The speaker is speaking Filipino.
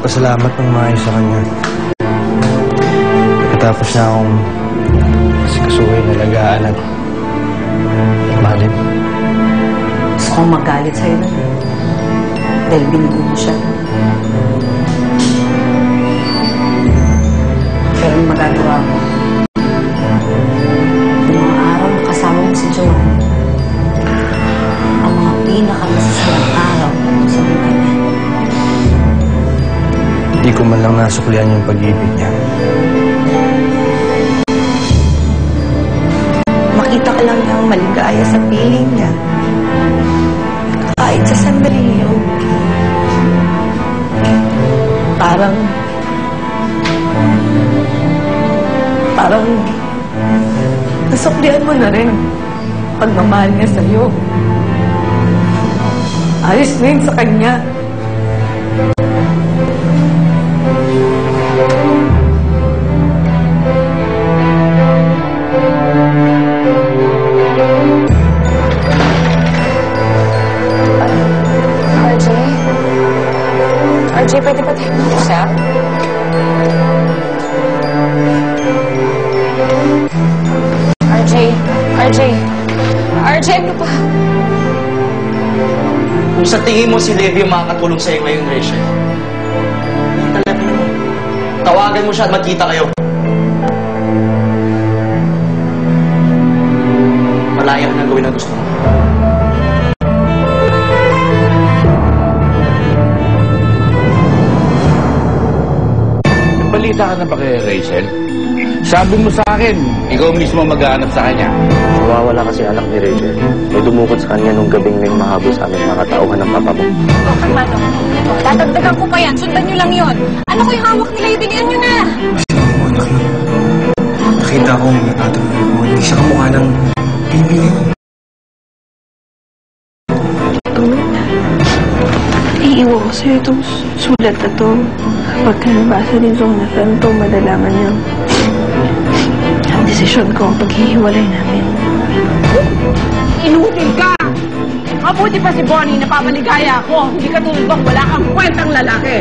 nagpasalamat ng maayos sa kanya. Pagkatapos niya akong kasuhin, nalagaan at mahalin. Gusto kong magalit sa'yo na. Dahil binigo mo siya. Pero yung magagawa ko, yung mga araw na kasama mo si Joanne, ang mga pinakamasasayang araw sa buhay niya. Hindi ko man lang nasuklian yung pag-ibig niya. Makita ka lang niyang maligaya sa piling niya. Kahit sa sandali yun. Parang nasuklian mo na rin pagmamahal niya sa'yo. Ayos na yun sa kanya. RJ, pwede ba tayo mag-usap? RJ, ano ba? Kung sa tingin mo si Levi ang makakatulong sa'yo ngayon, Rachel, talaga mo. Tawagan mo siya at magkita kayo. Malaya ka na gawin ang gusto mo. Balita ka na ba kay Rachel? Sabi mo sa akin, ikaw mismo maghahanap sa kanya. Nawawala kasi anak ni Rachel. May dumukot sa kanya nung gabing may mahabol sa amin mga tauhan ng papa mo. O, kalmado. Dadagdagan ko pa yan. Sundan nyo lang yun. Ano ko yung hawak nila? Idilian nyo na. Sinabi mo, anak na. Nakita ko may tatawin mo. Hindi siya kamukha ng pinipili mo. Iiwan ko sa'yo itong sulat na to. Pagka nabasa din Jonathan to, madalaman niyo ang desisyon ko ang paghihiwalay namin. Inutil ka! Mabuti pa si Bonnie na pamaligaya ako. Hindi ka tulad bang wala kang kwentang lalaki.